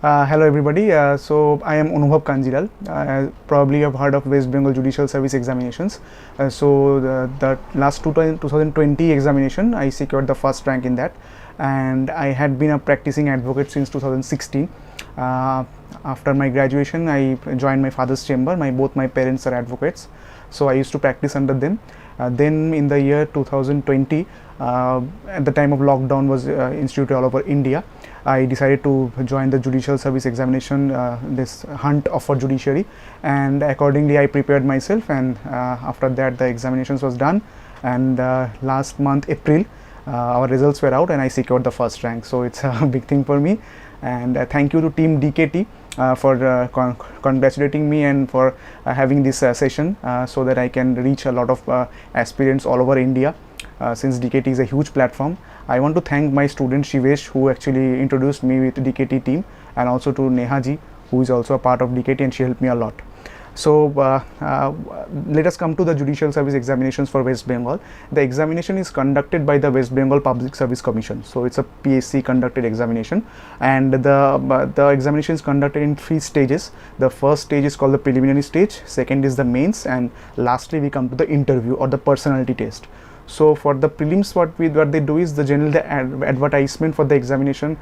Hello everybody. So I am Anubhav Kanjiral. Probably you have heard of West Bengal Judicial Service Examinations. The last 2020 examination, I secured the first rank in that, and I had been a practicing advocate since 2016. After my graduation, I joined my father's chamber. Both my parents are advocates, so I used to practice under them. Then in the year 2020, at the time of lockdown was instituted all over India, I decided to join the judicial service examination, this hunt for judiciary, and accordingly I prepared myself, and after that the examinations was done, and last month April our results were out and I secured the first rank. So it's a big thing for me, and thank you to team DKT for congratulating me and for having this session so that I can reach a lot of aspirants all over India. Since DKT is a huge platform, I want to thank my student Shivesh, who actually introduced me with DKT team, and also to Neha ji, who is also a part of DKT, and she helped me a lot. So let us come to the judicial service examinations for West Bengal. The examination is conducted by the West Bengal Public Service Commission. So it's a PSC conducted examination, and the examination is conducted in 3 stages. The first stage is called the preliminary stage, second is the mains, and lastly we come to the interview or the personality test. So for the prelims, what they do is the advertisement for the examination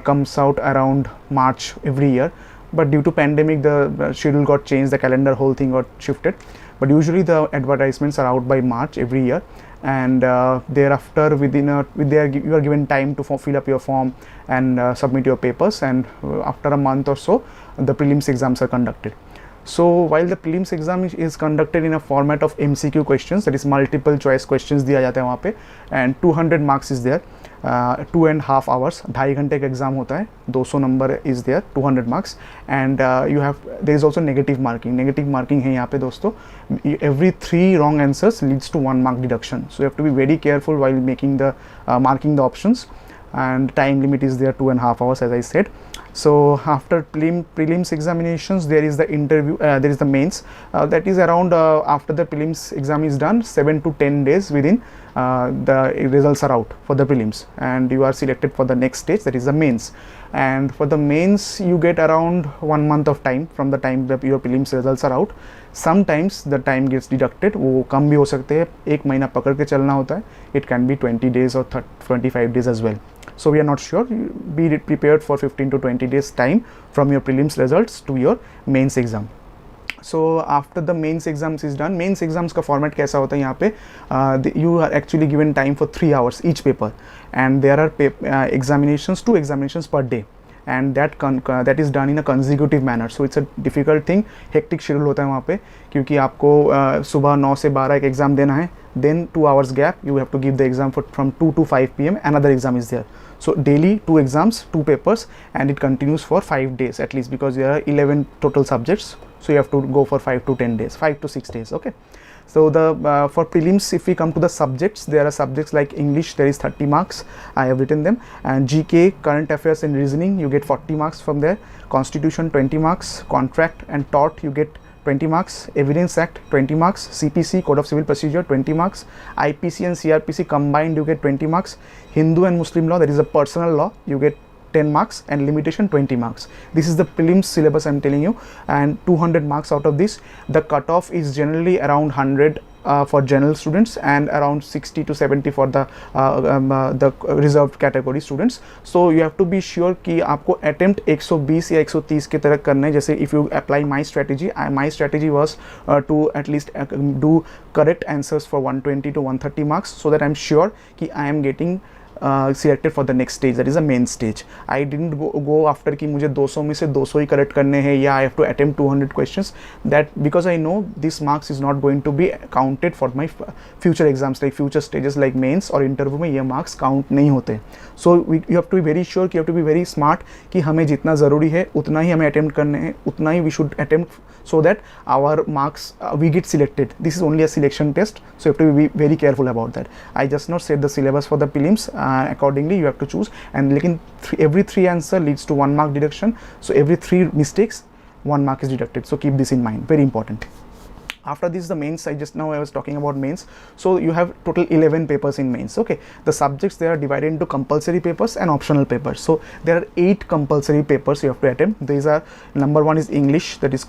comes out around March every year, but due to pandemic the schedule got changed, the calendar whole thing got shifted, but usually the advertisements are out by March every year, and thereafter you are given time to fill up your form and submit your papers, and after a month or so the prelims exams are conducted. So while the prelims exam is conducted in a format of MCQ questions, that is multiple choice questions दिया जाता है वहाँ पे, and 200 marks is there, 2.5 hours, 2.5 घंटे का exam होता है, 200 number is there, 200 marks, and there is also negative marking है यहाँ पे दोस्तों. Every 3 wrong answers leads to 1 mark deduction, so you have to be very careful while making the marking the options, and time limit is there 2.5 hours, as I said. So after prelims examinations, there is the interview, there is the mains, that is around after the prelims exam is done, 7 to 10 days within the results are out for the prelims, and you are selected for the next stage, that is the mains. And for the mains you get around 1 month of time from the time that your prelims results are out. Sometimes the time gets deducted, वो कम भी हो सकते हैं, 1 महीना पकड़ के चलना होता है, it can be 20 days or 25 days as well. So we are not sure, be prepared for 15 to 20 days time from your prelims results to your mains exam. So after the mains exams is done, mains exams का format कैसा होता है यहाँ पे, you are actually given time for 3 hours each paper, and there are 2 examinations per day, and that is done in a consecutive manner. So it's a difficult thing, hectic schedule होता है वहाँ पे, क्योंकि आपको सुबह 9 से 12 एक एग्ज़ाम देना है, then 2 hours gap you have to give the exam from 2 to 5 p.m. another exam is there. So daily 2 exams, 2 papers, and it continues for 5 days at least, because there are 11 total subjects, so you have to go for 5 to 10 days, 5 to 6 days. Okay, so the for prelims, if we come to the subjects, there are subjects like English, there is 30 marks, I have written them, and GK, current affairs and reasoning, you get 40 marks from there, constitution 20 marks, contract and tort you get 20 marks, Evidence Act 20 marks, CPC, Code of Civil Procedure 20 marks, IPC and CRPC combined you get 20 marks, Hindu and Muslim law, that is a personal law, you get 10 marks, and limitation 20 marks. This is the prelims syllabus I'm telling you, and 200 marks out of this. The cutoff is generally around 100 for general students and around 60 to 70 for the reserved category students. So you have to be sure कि आपको attempt 120 या 130 के तरह करना है. जैसे if you apply my strategy was to at least do correct answers for 120 to 130 marks, so that I'm sure कि I am getting selected for the next stage, that is a main stage. I didn't go after कि मुझे 200 में से 200 ही correct करने हैं, या I have to attempt 200 questions, that because I know this marks is not going to be counted for my future exams, like future stages like mains or interview में ये marks count नहीं होते. So you have to be very sure, you have to be very smart कि हमें जितना ज़रूरी है उतना ही हमें attempt करने हैं, उतना ही we should attempt, so that our marks we get selected. This is only a selection test, so you have to be very careful about that. I just not said the syllabus for the prelims, accordingly you have to choose, and लेकिन every 3 answer leads to 1 mark deduction, so every 3 mistakes 1 mark is deducted, so keep this in mind, very important. After this, the mains, I was talking about mains. So you have total 11 papers in mains. Okay, the subjects, they are divided into compulsory papers and optional papers. So there are 8 compulsory papers you have to attempt. These are, number 1 is English, that is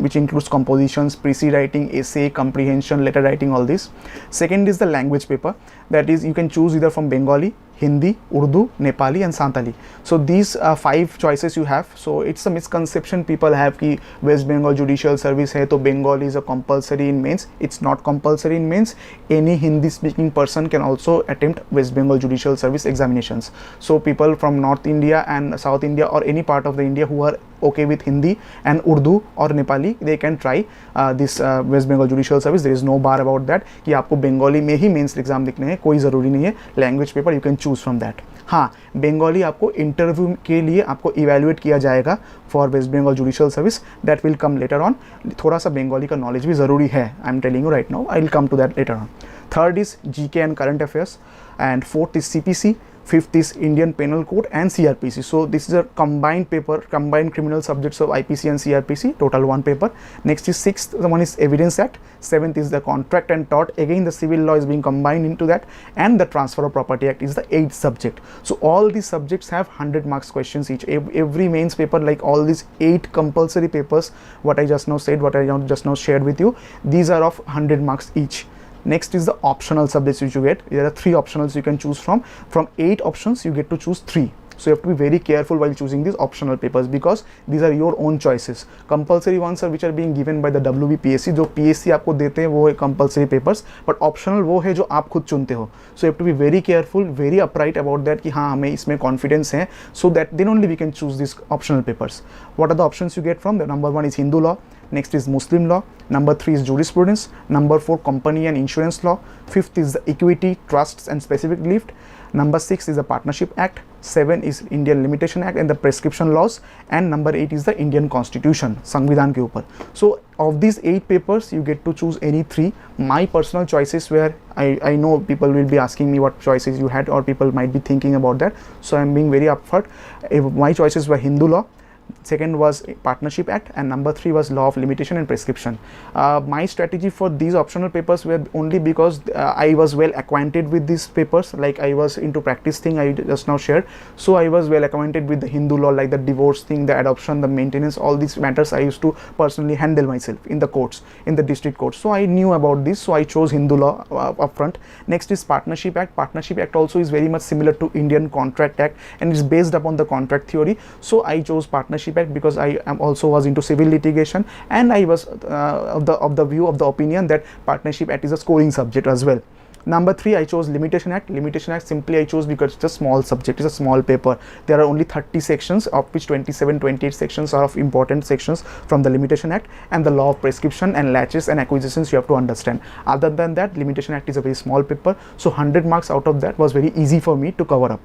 which includes compositions, precis writing, essay, comprehension, letter writing, all this. Second is the language paper, that is you can choose either from Bengali, Hindi, Urdu, Nepali and Santali. So these are 5 choices you have. So it's a misconception people have कि West Bengal Judicial Service है तो Bengali is a compulsory in mains. It's not compulsory in mains. Any Hindi speaking person can also attempt West Bengal Judicial Service examinations. So people from North India and South India or any part of the India who are okay with Hindi and Urdu or Nepali, they can try this West Bengal Judicial Service. There is no bar about that कि आपको बंगाली में ही mains exam लिखने हैं, कोई ज़रूरी नहीं है. Language paper you can choose from that. हाँ, बंगाली आपको इंटरव्यू के लिए आपको इवेल्युएट किया जाएगा for West Bengal judicial service. That will come later on. थोड़ा सा बंगाली का नॉलेज भी ज़रूरी है. I am telling you right now, I will come to that later on. Third is GK and current affairs, and 4th is CPC, 5th is Indian Penal Code and CRPC. So this is a combined paper, combined criminal subjects of IPC and CRPC, total 1 paper. Next is 6th, the one is Evidence Act. 7th is the Contract and Tort, again the civil law is being combined into that, and the Transfer of Property Act is the 8th subject. So all these subjects have 100 marks questions each. Every mains paper, like all these 8 compulsory papers, what I just now said, what I just now shared with you, these are of 100 marks each. Next is the optional subjects which you get. There are 3 optionals you can choose from. From 8 options, you get to choose 3. So you have to be very careful while choosing these optional papers because these are your own choices. Compulsory ones are which are being given by the WBPSC. जो PSC आपको देते हैं वो है compulsory papers, but optional वो है जो आप खुद चुनते हो. So you have to be very careful, very upright about that कि हाँ हमें इसमें confidence है, so that then only we can choose these optional papers. What are the options you get from? The number 1 is Hindu law. Next is Muslim law. Number 3 is jurisprudence. Number 4 company and insurance law. 5th is the equity, trusts and specific gift. Number 6 is the Partnership Act. 7 is Indian Limitation Act and the prescription laws. And number 8 is the Indian Constitution, संविधान के ऊपर. So of these 8 papers, you get to choose any 3. My personal choices were, I know people will be asking me what choices you had, or people might be thinking about that. So I am being very upfront. My choices were Hindu law. Second was Partnership Act, and number 3 was Law of Limitation and Prescription. My strategy for these optional papers were only because I was well acquainted with these papers, like I was into practice thing I just now shared. So I was well acquainted with the Hindu law, like the divorce thing, the adoption, the maintenance, all these matters I used to personally handle myself in the courts, in the district courts. So I knew about this, so I chose Hindu law upfront. Next is Partnership Act. Partnership Act also is very much similar to Indian Contract Act and is based upon the contract theory. So I chose Partnership Act because I am also was into civil litigation, and I was of the view of the opinion that Partnership Act is a scoring subject as well. Number 3, I chose Limitation Act. Limitation Act simply I chose because it's a small subject, it's a small paper. There are only 30 sections, of which 28 sections are of important sections from the Limitation Act, and the law of prescription and latches and acquisitions you have to understand. Other than that, Limitation Act is a very small paper, so 100 marks out of that was very easy for me to cover up.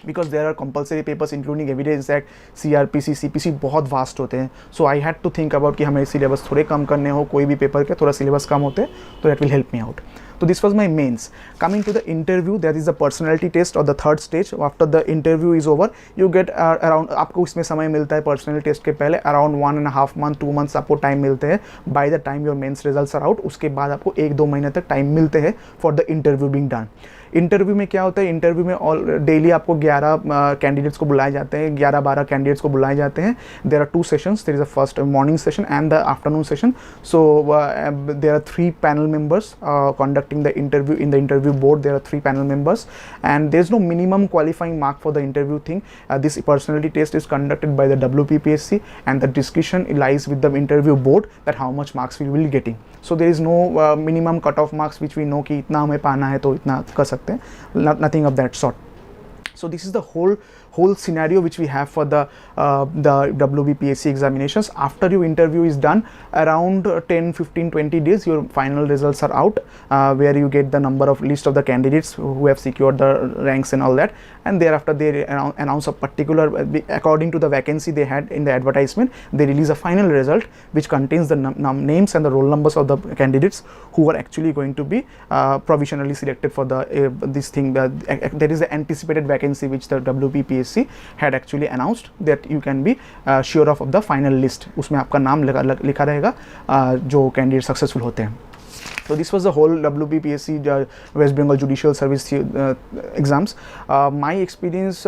Because there are compulsory papers including Evidence Act, CRPC, CPC बहुत vast होते हैं. So I had to think about कि हमें syllabus थोड़े कम करने हो, कोई भी पेपर के थोड़ा syllabus कम होते हैं, तो that will help me out. So this was my mains. Coming to the interview, that is the personality test or the third stage. After the interview is over, you get around, आपको इसमें समय मिलता है personality test के पहले around 1.5 month, 2 months आपको time मिलते हैं. By the time your mains results are out, उसके बाद आपको 1-2 महीने तक time मिलते हैं for the interview being done. Interview में क्या होता है, इंटरव्यू में ऑल डेली आपको 11 कैंडिडेट्स को बुलाए जाते हैं, 11-12 कैंडिडेट्स को बुलाए जाते हैं. There are 2 sessions, there is a first morning session and the afternoon session. So there are 3 panel members conducting the interview. In the interview board there are 3 panel members, and there is no minimum qualifying mark for the interview thing. This personality test is conducted by the WPPSC, and the discussion lies with the interview board that how much marks we will be getting. So there is no minimum cutoff marks which we know कि इतना हमें पाना है तो इतना कर सकते हैं, nothing of that sort. So this is the whole scenario which we have for the WBPSC examinations. After your interview is done, around 10, 15, 20 days, your final results are out, where you get the number of list of the candidates who have secured the ranks and all that. And thereafter they announce a particular, according to the vacancy they had in the advertisement, they release a final result which contains the names and the roll numbers of the candidates who are actually going to be provisionally selected for the this thing. There is the anticipated vacancy which the WBPSC WBPSC had actually announced that you can be sure of the final list. उसमें आपका नाम लिखा रहेगा जो candidate successful होते हैं. So this was the whole WBPSC West Bengal Judicial Service exams. My experience,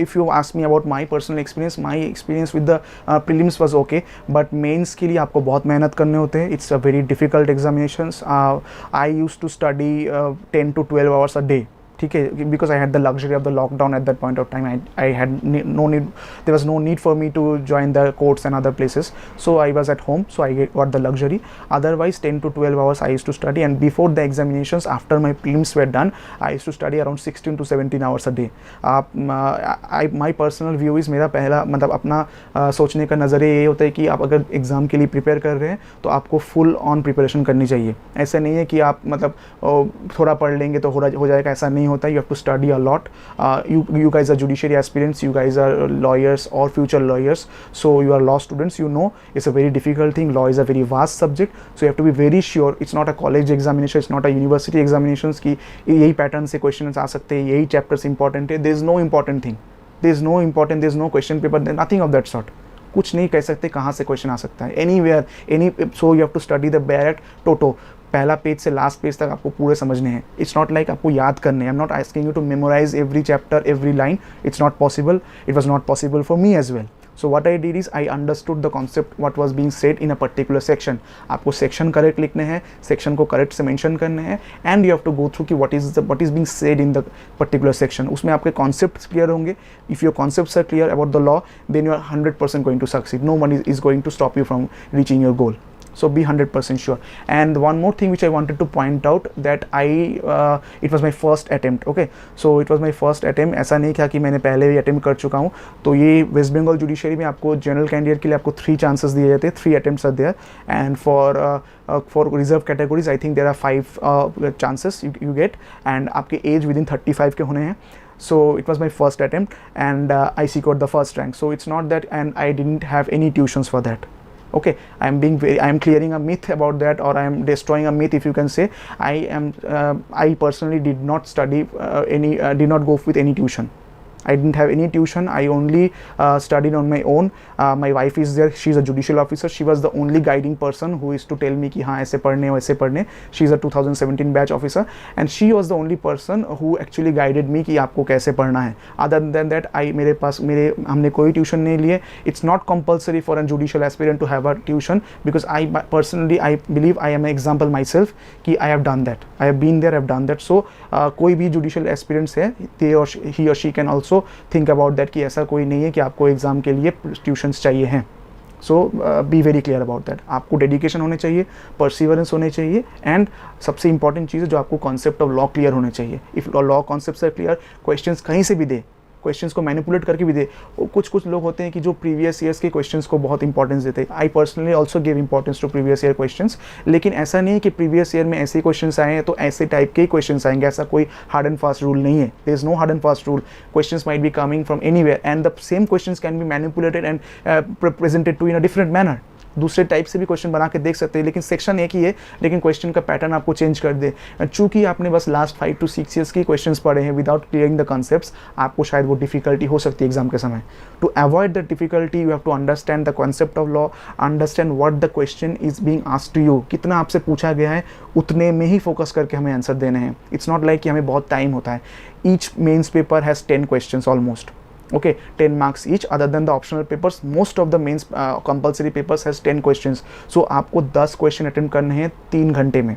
if you ask me about my personal experience with the prelims was okay, but mains के लिए आपको बहुत मेहनत करने होते हैं. It's a very difficult examinations. I used to study 10 to 12 hours a day. ठीक है, because I had the luxury of the lockdown at that point of time. I had no need, there was no need for me to join the courts and other places, so I was at home, so I got the luxury. Otherwise 10 to 12 hours I used to study, and before the examinations, after my prelims were done, I used to study around 16 to 17 hours a day. My personal view is, मेरा पहला मतलब अपना सोचने का नज़रिया ये होता है कि आप अगर एग्ज़ाम के लिए प्रिपेयर कर रहे हैं तो आपको फुल ऑन प्रिपरेशन करनी चाहिए. ऐसा नहीं है कि आप मतलब थोड़ा पढ़ लेंगे तो हो जाएगा, ऐसा नहीं होता. You have to study a lot. You guys are judiciary aspirants, you guys are lawyers or future lawyers, so you are law students. You know it's a very difficult thing. Law is a very vast subject, so you have to be very sure. It's not a college examination, it's not a university examinations कि यही pattern से question आ सकते हैं, यही chapters important है. there is no important thing, there is no important, there is no question paper, nothing of that sort. कुछ नहीं कह सकते कहाँ से क्वेश्चन आ सकता है, anywhere, so you have to study the bare toto. पहला पेज से लास्ट पेज तक आपको पूरे समझने हैं. इट्स नॉट लाइक आपको याद करने. I am not asking you to memorise every chapter, every line. It's not possible. It was not possible for me as well. So what I did is I understood the concept what was being said in a particular section. आपको section correct लिखने हैं, section को correct से mention करने हैं, and you have to go through कि what is being said in the particular section. उसमें आपके कॉन्सेप्ट्स क्लियर होंगे. If your concepts are clear about the law, then you are 100% going to succeed. No one is going to stop you from reaching your goal. So be 100% sure. And one more thing which I wanted to point out, that it was my first attempt. Okay, so it was my first attempt. ऐसा नहीं था कि मैंने पहले भी attempt कर चुका हूँ. तो ये वेस्ट बंगाल जुडिशरी में आपको जनरल कैंडिडेट के लिए आपको 3 चांसेस दिए जाते हैं. 3 attempts are there, and for reserve categories I think there are 5 chances you get, and आपके एज विदिन 35 के होने हैं. So it was my first attempt, and I secured the first rank. So it's not that, and I didn't have any tuitions for that. Okay, I am clearing a myth about that, or I am destroying a myth, if you can say. I personally did not study did not go with any tuition. I didn't have any tuition. I only studied on my own. My wife is there. She is a judicial officer. She was the only guiding person who is to tell me कि हाँ ऐसे पढ़ने वैसे पढ़ने. She is a 2017 batch officer, and she was the only person who actually guided me कि आपको कैसे पढ़ना है. Other than that, हमने कोई ट्यूशन नहीं लिए. It's not compulsory for a judicial aspirant to have a tuition, because I personally believe I am an example myself कि I have done that. I have been there. I have done that. So कोई भी judicial aspirants है, he or she can also think about that कि ऐसा कोई नहीं है कि आपको एग्ज़ाम के लिए ट्यूशन्स चाहिए हैं. So be very clear about that. आपको डेडिकेशन होने चाहिए, परसिवरेंस होने चाहिए, एंड सबसे इंपॉर्टेंट चीज़ है जो आपको कॉन्सेप्ट ऑफ लॉ क्लियर होने चाहिए. If law concepts are clear, questions कहीं से भी दे, क्वेश्चंस को मैनिपुलेट करके भी दे. कुछ लोग होते हैं कि जो प्रीवियस ईयर्स के क्वेश्चंस को बहुत इंपॉर्टेंस देते हैं. I personally also give importance to previous year questions, लेकिन ऐसा नहीं है कि प्रीवियस ईयर में ऐसे क्वेश्चंस आए हैं तो ऐसे टाइप के ही क्वेश्चंस आएंगे. ऐसा कोई हार्ड एंड फास्ट रूल नहीं है. There is no hard and fast rule. Questions might be coming from anywhere, and the same questions can be manipulated and presented to in a different manner. दूसरे type से भी question बना के देख सकते हैं, लेकिन सेक्शन एक ही है, लेकिन क्वेश्चन का पैटर्न आपको चेंज कर दे. चूंकि आपने बस लास्ट 5 to 6 ईयर्स की क्वेश्चंस पढ़े हैं विदाउट क्लियरिंग द कॉन्सेप्ट्स, आपको शायद वो डिफिकल्टी हो सकती है एग्जाम के समय. To avoid the difficulty, you have to understand the concept of law, understand what the question is being asked to you. कितना आपसे पूछा गया है उतने में ही फोकस करके हमें आंसर देने हैं. इट्स नॉट लाइक कि हमें बहुत टाइम होता है. Each mains paper has 10 questions almost. Okay, 10 marks each. Other than the optional papers, most of the mains compulsory papers has 10 questions. So आपको 10 क्वेश्चन अटेम्प्ट करने हैं 3 घंटे में.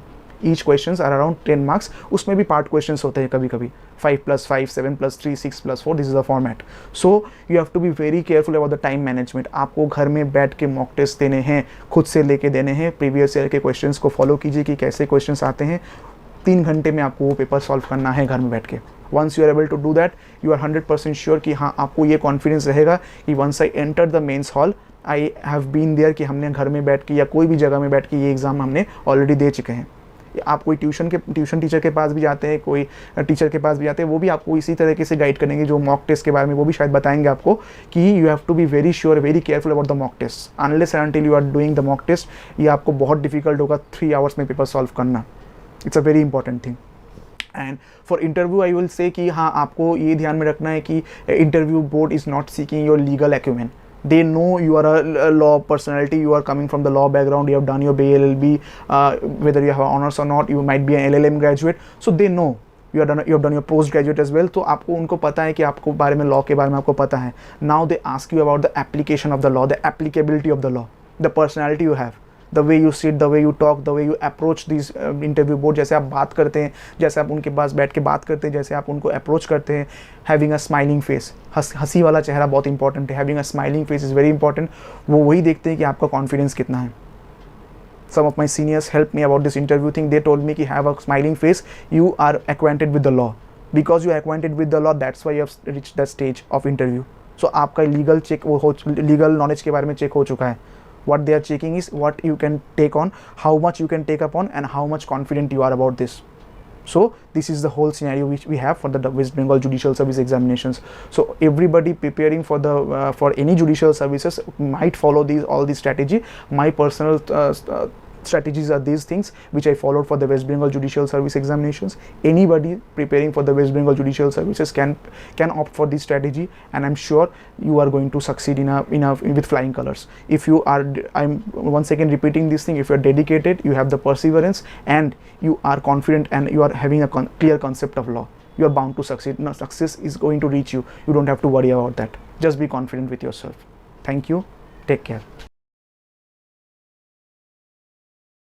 Each questions are around 10 marks. उसमें भी part questions होते हैं कभी कभी. 5+5, 7+3, 6+4. This is the format. So you have to be very careful about the time management. आपको घर में बैठ के मॉक टेस्ट देने हैं, खुद से लेके देने हैं. प्रीवियस ईयर के क्वेश्चंस को फॉलो कीजिए कि कैसे क्वेश्चंस आते हैं. 3 घंटे में आपको वो पेपर सॉल्व करना है घर में बैठ के. Once you are able to do that, you are 100% sure कि हाँ आपको ये कॉन्फिडेंस रहेगा कि once I entered the mains hall, I have been there कि हमने घर में बैठ के या कोई भी जगह में बैठ के ये एग्ज़ाम हमने ऑलरेडी दे चुके हैं. आप कोई ट्यूशन टीचर के पास भी जाते हैं, कोई टीचर के पास भी जाते हैं, वो भी आपको इसी तरीके से गाइड करेंगे. जो मॉक टेस्ट के बारे में वो भी शायद बताएंगे आपको कि you have to be very sure, very careful about the mock test. Unless and until you are doing the mock test, ये आपको बहुत डिफिकल्ट होगा 3 आवर्स में पेपर सॉल्व करना. It's a very important thing. And for interview I will say कि हाँ आपको ये ध्यान में रखना है कि interview board is not seeking your legal acumen. They know you are a law personality, you are coming from the law background, you have done your BLLB, whether you have honors or not, you might be an LLM graduate, so they know you have done your postgraduate as well. तो आपको उनको पता है कि आपको बारे में law के बारे में आपको पता है. Now they ask you about the application of the law, the applicability of the law, the personality you have, the way you sit, the way you talk, the way you approach these interview board. जैसे आप बात करते हैं, जैसे आप उनके पास बैठ के बात करते हैं, जैसे आप उनको अप्रोच करते हैं. हैविंग अ स्माइलिंग फेस, हंसी वाला चेहरा बहुत इंपॉर्टेंट है. Having a smiling face is very important. वो वही देखते हैं कि आपका कॉन्फिडेंस कितना है. Some of my seniors helped me about this interview thing. They told me कि have a smiling face, you are acquainted with the law. Because you are acquainted with the law, that's why you have reached the stage of interview. So आपका legal check legal knowledge के बारे में check हो चुका है. What they are checking is what you can take on, how much you can take upon, and how much confident you are about this. So this is the whole scenario which we have for the West Bengal Judicial Service examinations. So everybody preparing for the for any judicial services might follow all these strategy. My personal strategies are these things which I followed for the West Bengal Judicial Service examinations. Anybody preparing for the West Bengal Judicial Services can opt for this strategy, and I'm sure you are going to succeed with flying colors. If you are, I'm once again repeating this thing, if you are dedicated, you have the perseverance, and you are confident, and you are having a clear concept of law, you are bound to succeed. Now, success is going to reach you. You don't have to worry about that. Just be confident with yourself. Thank you. Take care.